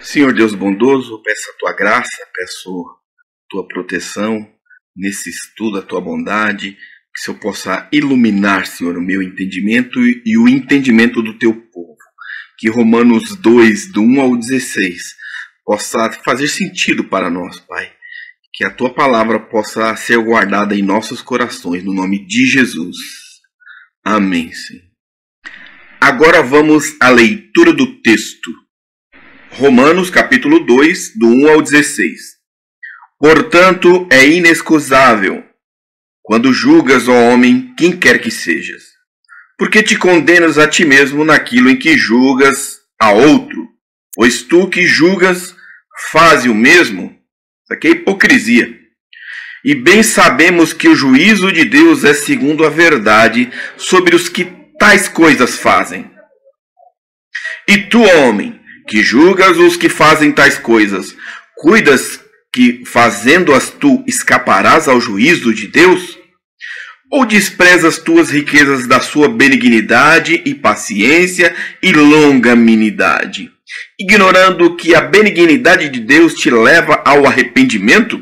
Senhor Deus bondoso, peço a tua graça, peço a tua proteção nesse estudo, a tua bondade, que se eu possa iluminar, Senhor, o meu entendimento e o entendimento do teu povo. Que Romanos 2, do 1 ao 16, possa fazer sentido para nós, Pai. Que a tua palavra possa ser guardada em nossos corações, no nome de Jesus. Amém, Senhor. Agora vamos à leitura do texto. Romanos capítulo 2, do 1 ao 16. Portanto, é inexcusável, quando julgas, ó homem, quem quer que sejas, porque te condenas a ti mesmo naquilo em que julgas a outro, pois tu que julgas, faze o mesmo. Isso aqui é hipocrisia. E bem sabemos que o juízo de Deus é segundo a verdade sobre os que tais coisas fazem. E tu, homem, que julgas os que fazem tais coisas, cuidas que, fazendo-as tu, escaparás ao juízo de Deus? Ou desprezas tuas riquezas da sua benignidade e paciência e longanimidade, ignorando que a benignidade de Deus te leva ao arrependimento?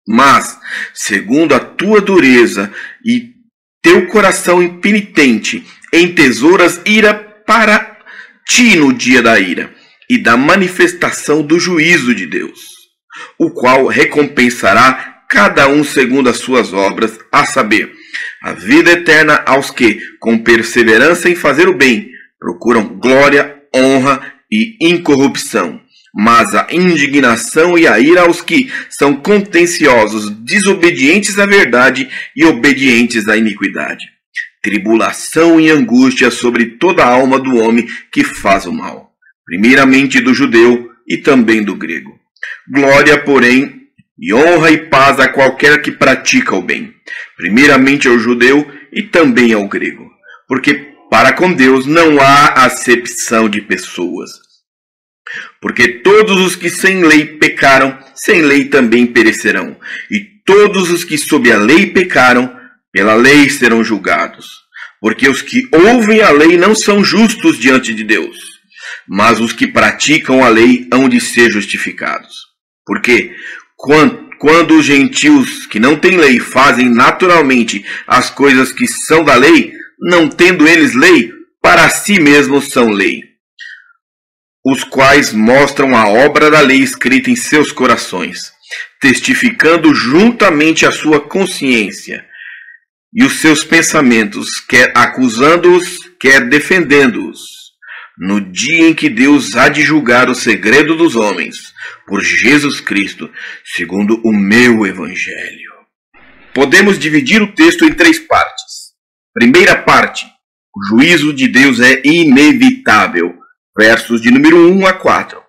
Mas, segundo a tua dureza e teu coração impenitente, entesouras ira para ti no dia da ira e da manifestação do juízo de Deus, o qual recompensará cada um segundo as suas obras, a saber, a vida eterna aos que, com perseverança em fazer o bem, procuram glória, honra e incorrupção, mas a indignação e a ira aos que são contenciosos, desobedientes à verdade e obedientes à iniquidade. Tribulação e angústia sobre toda a alma do homem que faz o mal, primeiramente do judeu e também do grego. Glória, porém, e honra e paz a qualquer que pratica o bem, primeiramente ao judeu e também ao grego, porque para com Deus não há acepção de pessoas. Porque todos os que sem lei pecaram, sem lei também perecerão, e todos os que sob a lei pecaram, pela lei serão julgados. Porque os que ouvem a lei não são justos diante de Deus, mas os que praticam a lei hão de ser justificados. Porque quando os gentios que não têm lei fazem naturalmente as coisas que são da lei, não tendo eles lei, para si mesmos são lei, os quais mostram a obra da lei escrita em seus corações, testificando juntamente a sua consciência e os seus pensamentos, quer acusando-os, quer defendendo-os, no dia em que Deus há de julgar o segredo dos homens, por Jesus Cristo, segundo o meu evangelho. Podemos dividir o texto em 3 partes. Primeira parte, o juízo de Deus é inevitável, versos de número 1 a 4.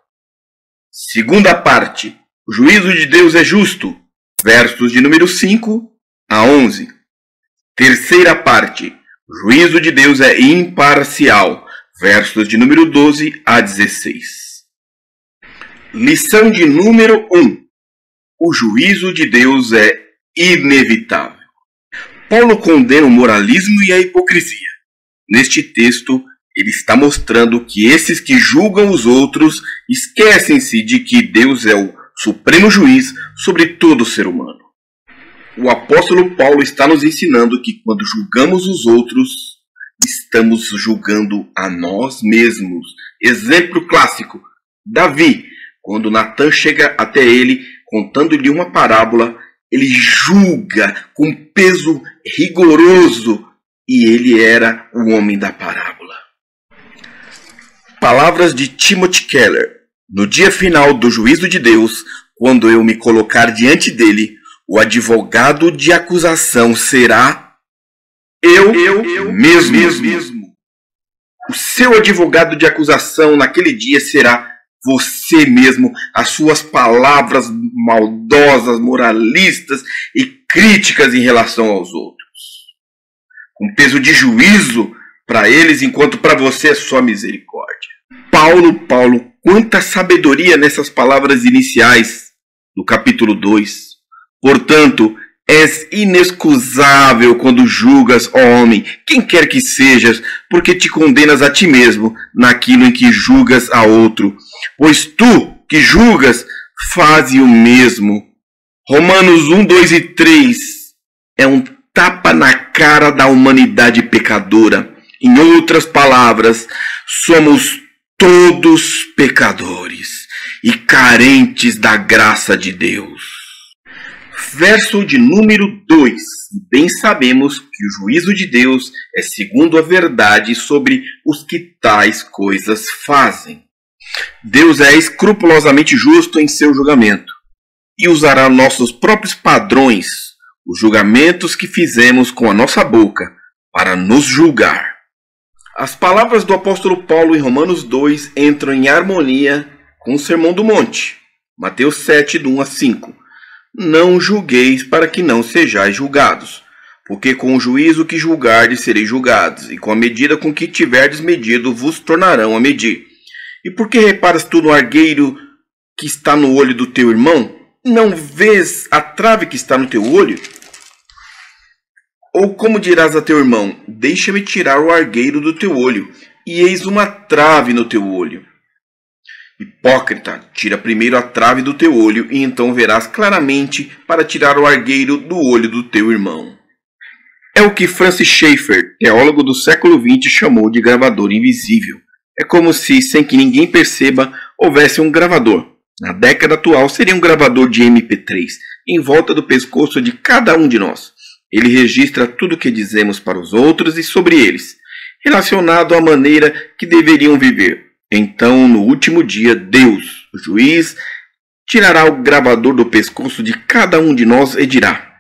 Segunda parte, o juízo de Deus é justo, versos de número 5 a 11. Terceira parte, o juízo de Deus é imparcial, versos de número 12 a 16. Lição de número 1. O juízo de Deus é inevitável. Paulo condena o moralismo e a hipocrisia. Neste texto, ele está mostrando que esses que julgam os outros esquecem-se de que Deus é o supremo juiz sobre todo ser humano. O apóstolo Paulo está nos ensinando que quando julgamos os outros, estamos julgando a nós mesmos. Exemplo clássico, Davi, quando Natan chega até ele, contando-lhe uma parábola, ele julga com peso rigoroso, e ele era o homem da parábola. Palavras de Timothy Keller. No dia final do juízo de Deus, quando eu me colocar diante dele, o advogado de acusação será eu mesmo. O seu advogado de acusação naquele dia será você mesmo. As suas palavras maldosas, moralistas e críticas em relação aos outros. Um peso de juízo para eles, enquanto para você é só misericórdia. Paulo, quanta sabedoria nessas palavras iniciais do capítulo 2. Portanto, És inexcusável quando julgas, ó homem, quem quer que sejas, porque te condenas a ti mesmo naquilo em que julgas a outro. Pois tu, que julgas, faze o mesmo. Romanos 1, 2 e 3 é um tapa na cara da humanidade pecadora. Em outras palavras, somos todos pecadores e carentes da graça de Deus. Verso de número 2. Bem sabemos que o juízo de Deus é segundo a verdade sobre os que tais coisas fazem. Deus é escrupulosamente justo em seu julgamento e usará nossos próprios padrões, os julgamentos que fizemos com a nossa boca, para nos julgar. As palavras do apóstolo Paulo em Romanos 2 entram em harmonia com o Sermão do Monte, Mateus 7, do 1 a 5. Não julgueis para que não sejais julgados, porque com o juízo que julgardes sereis julgados, e com a medida com que tiverdes medido vos tornarão a medir. E por que reparas tu no argueiro que está no olho do teu irmão? Não vês a trave que está no teu olho? Ou como dirás a teu irmão, deixa-me tirar o argueiro do teu olho, e eis uma trave no teu olho? Hipócrita, tira primeiro a trave do teu olho, e então verás claramente para tirar o argueiro do olho do teu irmão. É o que Francis Schaeffer, teólogo do século XX, chamou de gravador invisível. É como se, sem que ninguém perceba, houvesse um gravador. Na década atual, seria um gravador de MP3, em volta do pescoço de cada um de nós. Ele registra tudo o que dizemos para os outros e sobre eles, relacionado à maneira que deveriam viver. Então, no último dia, Deus, o juiz, tirará o gravador do pescoço de cada um de nós e dirá: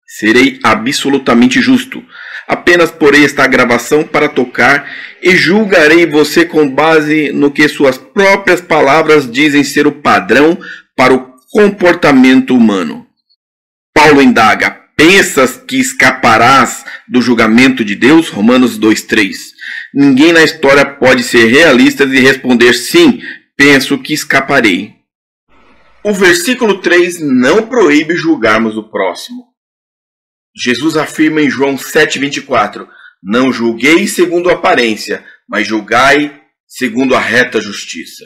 serei absolutamente justo. Apenas porei esta gravação para tocar e julgarei você com base no que suas próprias palavras dizem ser o padrão para o comportamento humano. Paulo indaga: pensas que escaparás do julgamento de Deus? Romanos 2,3. Ninguém na história pode ser realista e responder sim, penso que escaparei. O versículo 3 não proíbe julgarmos o próximo. Jesus afirma em João 7,24: não julgueis segundo a aparência, mas julgai segundo a reta justiça.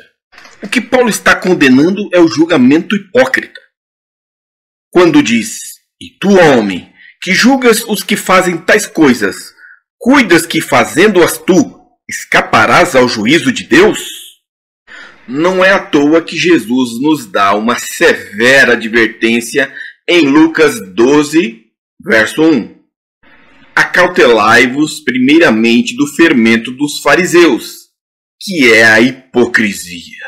O que Paulo está condenando é o julgamento hipócrita. Quando diz: e tu, homem, que julgas os que fazem tais coisas, cuidas que fazendo-as tu, escaparás ao juízo de Deus? Não é à toa que Jesus nos dá uma severa advertência em Lucas 12, verso 1. Acautelai-vos primeiramente do fermento dos fariseus, que é a hipocrisia.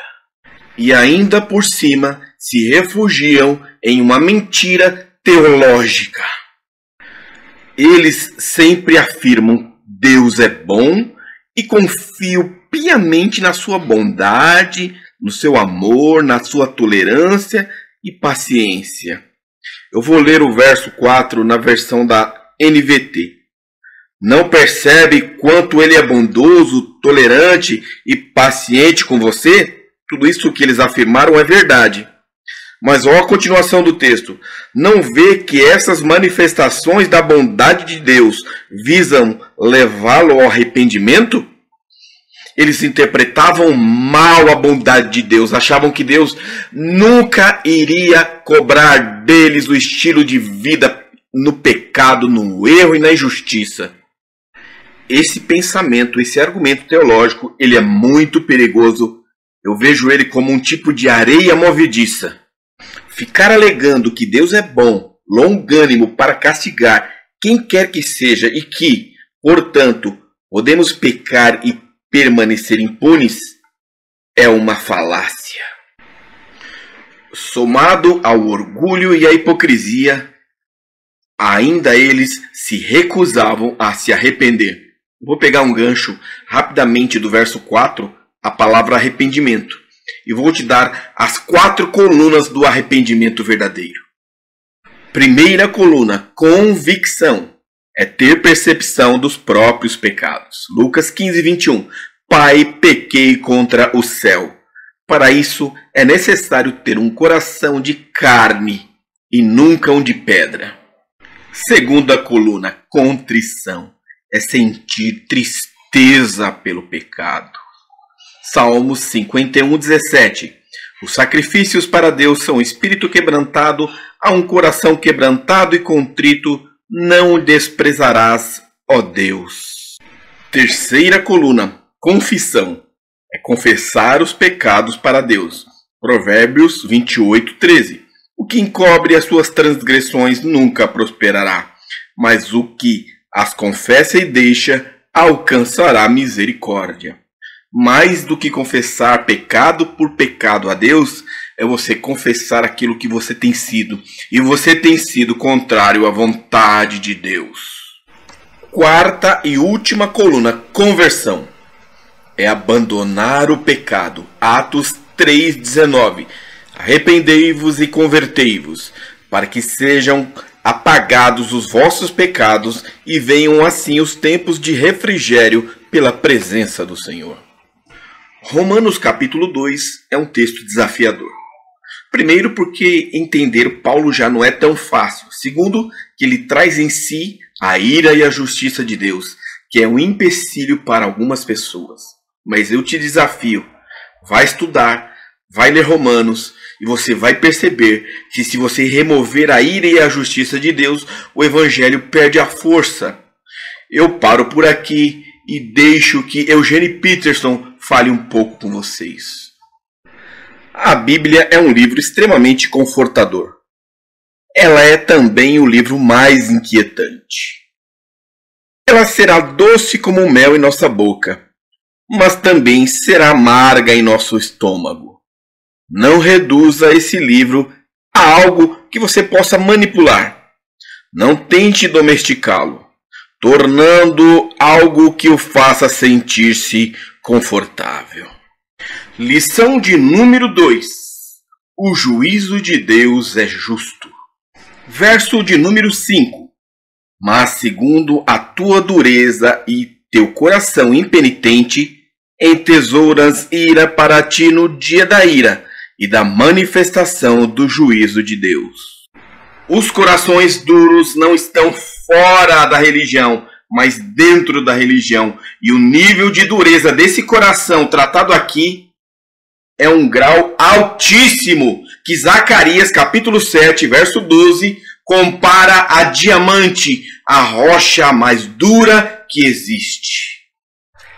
E ainda por cima se refugiam em uma mentira teológica. Eles sempre afirmam: Deus é bom, e confio piamente na sua bondade, no seu amor, na sua tolerância e paciência. Eu vou ler o verso 4 na versão da NVT. Não percebe quanto ele é bondoso, tolerante e paciente com você? Tudo isso que eles afirmaram é verdade. Mas olha a continuação do texto. Não vê que essas manifestações da bondade de Deus visam levá-lo ao arrependimento? Eles interpretavam mal a bondade de Deus, achavam que Deus nunca iria cobrar deles o estilo de vida no pecado, no erro e na injustiça. Esse pensamento, esse argumento teológico, ele é muito perigoso. Eu vejo ele como um tipo de areia movediça. Ficar alegando que Deus é bom, longânimo para castigar quem quer que seja e que, portanto, podemos pecar e permanecer impunes é uma falácia. Somado ao orgulho e à hipocrisia, ainda eles se recusavam a se arrepender. Vou pegar um gancho rapidamente do verso 4, a palavra arrependimento, e vou te dar as 4 colunas do arrependimento verdadeiro. Primeira coluna, convicção. É ter percepção dos próprios pecados. Lucas 15, 21. Pai, pequei contra o céu. Para isso, é necessário ter um coração de carne e nunca um de pedra. Segunda coluna, contrição. É sentir tristeza pelo pecado. Salmos 51:17. Os sacrifícios para Deus são espírito quebrantado, a um coração quebrantado e contrito não o desprezarás, ó Deus. Terceira coluna, confissão. É confessar os pecados para Deus. Provérbios 28:13. O que encobre as suas transgressões nunca prosperará, mas o que as confessa e deixa alcançará misericórdia. Mais do que confessar pecado por pecado a Deus, é você confessar aquilo que você tem sido. E você tem sido contrário à vontade de Deus. Quarta e última coluna, conversão. É abandonar o pecado. Atos 3:19. Arrependei-vos e convertei-vos, para que sejam apagados os vossos pecados e venham assim os tempos de refrigério pela presença do Senhor. Romanos capítulo 2 é um texto desafiador. Primeiro, porque entender Paulo já não é tão fácil. Segundo, que ele traz em si a ira e a justiça de Deus, que é um empecilho para algumas pessoas. Mas eu te desafio, vai estudar, vai ler Romanos, e você vai perceber que se você remover a ira e a justiça de Deus, o Evangelho perde a força. Eu paro por aqui e deixo que Eugene Peterson fale um pouco com vocês. A Bíblia é um livro extremamente confortador. Ela é também o livro mais inquietante. Ela será doce como mel em nossa boca, mas também será amarga em nosso estômago. Não reduza esse livro a algo que você possa manipular. Não tente domesticá-lo, tornando algo que o faça sentir-se confortável. Lição de número 2. O juízo de Deus é justo. Verso de número 5. Mas segundo a tua dureza e teu coração impenitente, entesouras ira para ti no dia da ira e da manifestação do juízo de Deus. Os corações duros não estão fora da religião, mas dentro da religião. E o nível de dureza desse coração tratado aqui é um grau altíssimo, que Zacarias capítulo 7, verso 12, compara a diamante, a rocha mais dura que existe.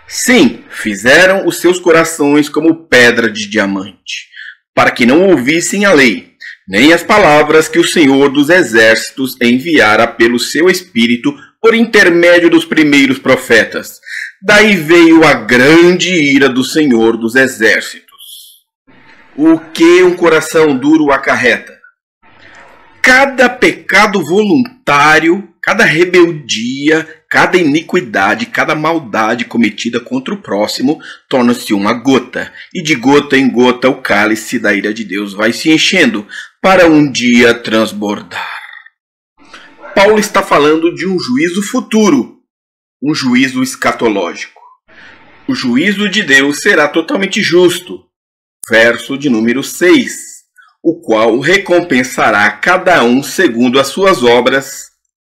Sim, fizeram os seus corações como pedra de diamante, para que não ouvissem a lei, nem as palavras que o Senhor dos Exércitos enviara pelo seu Espírito por intermédio dos primeiros profetas. Daí veio a grande ira do Senhor dos Exércitos. O que um coração duro acarreta? Cada pecado voluntário, cada rebeldia, cada iniquidade, cada maldade cometida contra o próximo torna-se uma gota, e de gota em gota o cálice da ira de Deus vai se enchendo, para um dia transbordar. Paulo está falando de um juízo futuro, um juízo escatológico. O juízo de Deus será totalmente justo. Verso de número 6, o qual recompensará cada um segundo as suas obras,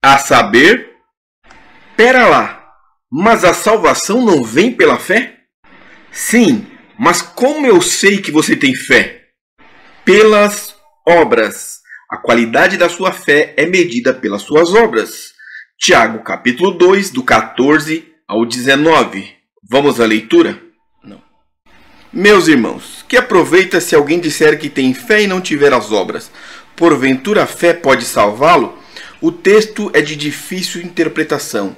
a saber, pera lá, mas a salvação não vem pela fé? Sim, mas como eu sei que você tem fé? Pelas obras. A qualidade da sua fé é medida pelas suas obras. Tiago capítulo 2, do 14 ao 19. Vamos à leitura? Não. Meus irmãos, que aproveita se alguém disser que tem fé e não tiver as obras? Porventura a fé pode salvá-lo? O texto é de difícil interpretação,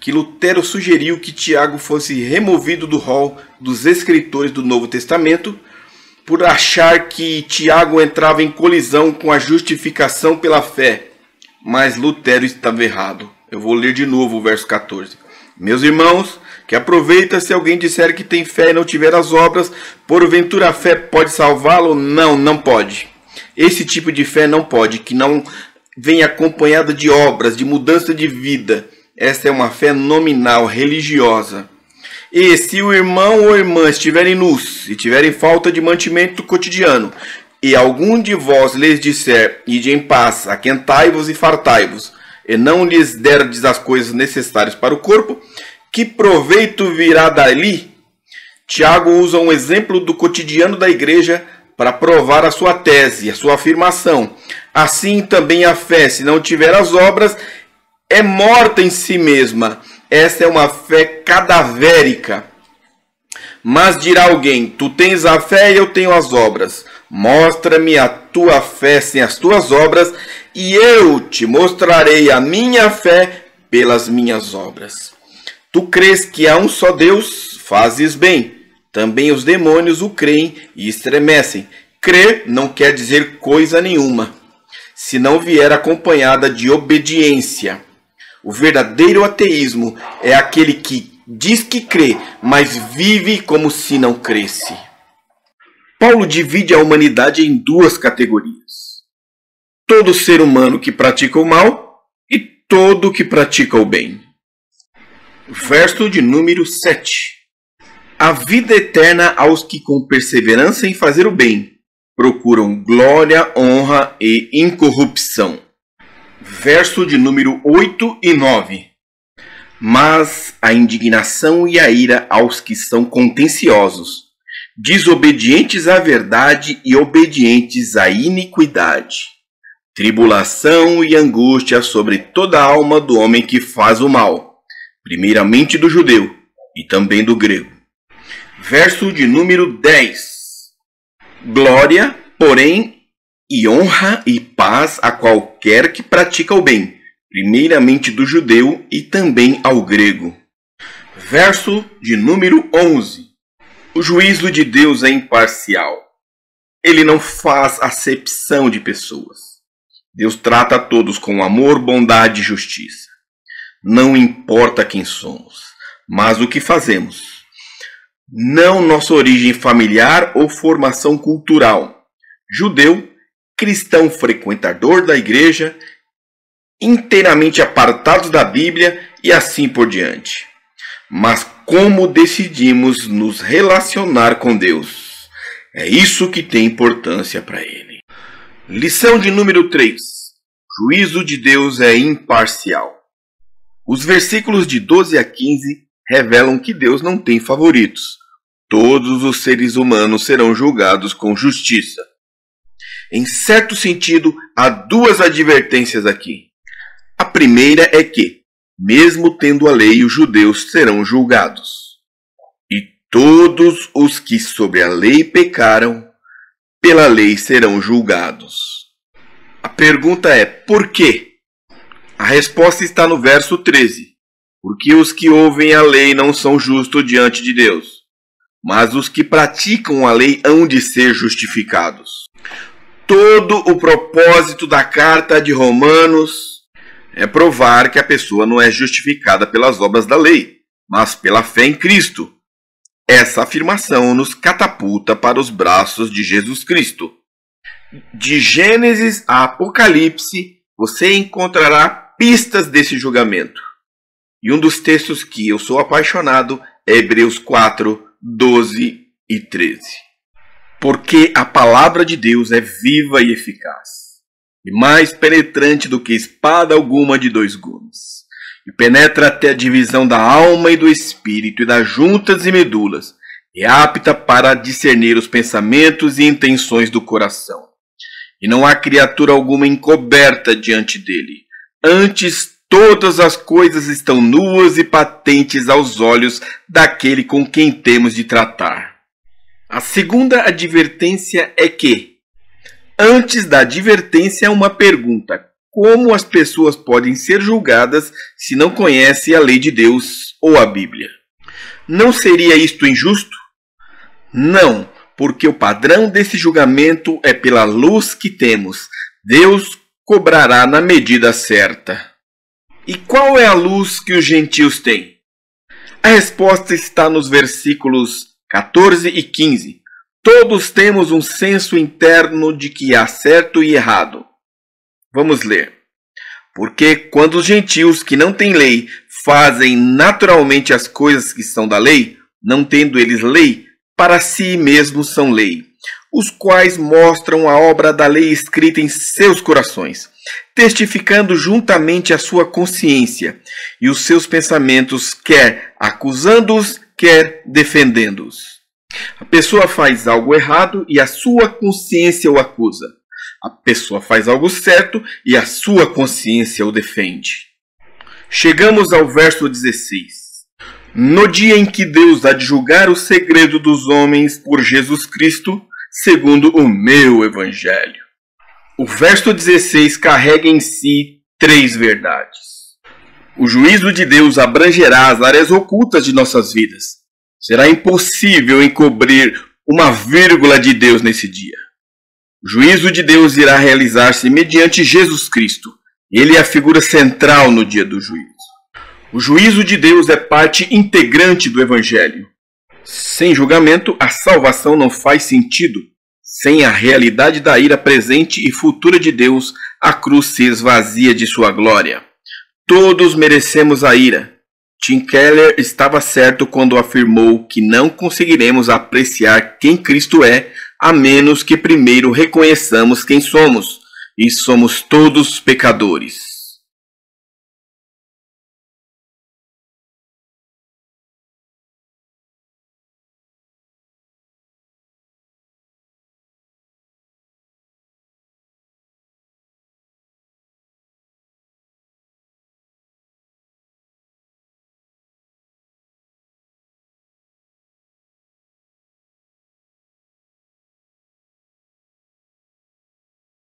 que Lutero sugeriu que Tiago fosse removido do rol dos escritores do Novo Testamento, por achar que Tiago entrava em colisão com a justificação pela fé. Mas Lutero estava errado. Eu vou ler de novo o verso 14. Meus irmãos, que aproveita se alguém disser que tem fé e não tiver as obras, porventura a fé pode salvá-lo? Não, não pode. Esse tipo de fé não pode, que não vem acompanhada de obras, de mudança de vida. Essa é uma fé nominal, religiosa. E se o irmão ou irmã estiverem nus e tiverem falta de mantimento cotidiano, e algum de vós lhes disser, ide em paz, aquentai-vos e fartai-vos, e não lhes derdes as coisas necessárias para o corpo, que proveito virá dali? Tiago usa um exemplo do cotidiano da igreja para provar a sua tese, a sua afirmação. Assim também a fé, se não tiver as obras, é morta em si mesma. Essa é uma fé cadavérica. Mas dirá alguém: tu tens a fé e eu tenho as obras. Mostra-me a tua fé sem as tuas obras, e eu te mostrarei a minha fé pelas minhas obras. Tu crês que há um só Deus? Fazes bem. Também os demônios o creem e estremecem. Crer não quer dizer coisa nenhuma, se não vier acompanhada de obediência. O verdadeiro ateísmo é aquele que diz que crê, mas vive como se não cresce. Paulo divide a humanidade em duas categorias: todo ser humano que pratica o mal e todo que pratica o bem. Verso de número 7. A vida eterna aos que com perseverança em fazer o bem procuram glória, honra e incorrupção. Verso de número 8 e 9. Mas a indignação e a ira aos que são contenciosos, desobedientes à verdade e obedientes à iniquidade. Tribulação e angústia sobre toda a alma do homem que faz o mal, primeiramente do judeu e também do grego. Verso de número 10. Glória, porém, e honra e paz a qualquer que pratica o bem, primeiramente do judeu e também ao grego. Verso de número 11. O juízo de Deus é imparcial. Ele não faz acepção de pessoas. Deus trata a todos com amor, bondade e justiça. Não importa quem somos, mas o que fazemos. Não nossa origem familiar ou formação cultural. Judeu, cristão frequentador da igreja, inteiramente apartados da Bíblia e assim por diante. Mas como decidimos nos relacionar com Deus? É isso que tem importância para ele. Lição de número 3. Juízo de Deus é imparcial. Os versículos de 12 a 15 revelam que Deus não tem favoritos. Todos os seres humanos serão julgados com justiça. Em certo sentido, há duas advertências aqui. A primeira é que, mesmo tendo a lei, os judeus serão julgados. E todos os que sobre a lei pecaram, pela lei serão julgados. A pergunta é: por quê? A resposta está no verso 13. Porque os que ouvem a lei não são justos diante de Deus, mas os que praticam a lei hão de ser justificados. Todo o propósito da carta de Romanos é provar que a pessoa não é justificada pelas obras da lei, mas pela fé em Cristo. Essa afirmação nos catapulta para os braços de Jesus Cristo. De Gênesis a Apocalipse, você encontrará pistas desse julgamento. E um dos textos que eu sou apaixonado é Hebreus 4, 12 e 13. Porque a palavra de Deus é viva e eficaz, e mais penetrante do que espada alguma de dois gumes, e penetra até a divisão da alma e do espírito e das juntas e medulas, e é apta para discernir os pensamentos e intenções do coração. E não há criatura alguma encoberta diante dele. Antes, todas as coisas estão nuas e patentes aos olhos daquele com quem temos de tratar. A segunda advertência é que, antes da advertência, há uma pergunta: como as pessoas podem ser julgadas se não conhecem a lei de Deus ou a Bíblia? Não seria isto injusto? Não, porque o padrão desse julgamento é pela luz que temos. Deus cobrará na medida certa. E qual é a luz que os gentios têm? A resposta está nos versículos 14 e 15. Todos temos um senso interno de que há certo e errado. Vamos ler. Porque quando os gentios que não têm lei fazem naturalmente as coisas que são da lei, não tendo eles lei, para si mesmos são lei, os quais mostram a obra da lei escrita em seus corações. testificando juntamente a sua consciência e os seus pensamentos, quer acusando-os, quer defendendo-os. A pessoa faz algo errado e a sua consciência o acusa. A pessoa faz algo certo e a sua consciência o defende. Chegamos ao verso 16. No dia em que Deus há de julgar o segredo dos homens por Jesus Cristo, segundo o meu evangelho. O verso 16 carrega em si 3 verdades. O juízo de Deus abrangerá as áreas ocultas de nossas vidas. Será impossível encobrir uma vírgula de Deus nesse dia. O juízo de Deus irá realizar-se mediante Jesus Cristo. Ele é a figura central no dia do juízo. O juízo de Deus é parte integrante do Evangelho. Sem julgamento, a salvação não faz sentido. Sem a realidade da ira presente e futura de Deus, a cruz se esvazia de sua glória. Todos merecemos a ira. Tim Keller estava certo quando afirmou que não conseguiremos apreciar quem Cristo é, a menos que primeiro reconheçamos quem somos. E somos todos pecadores.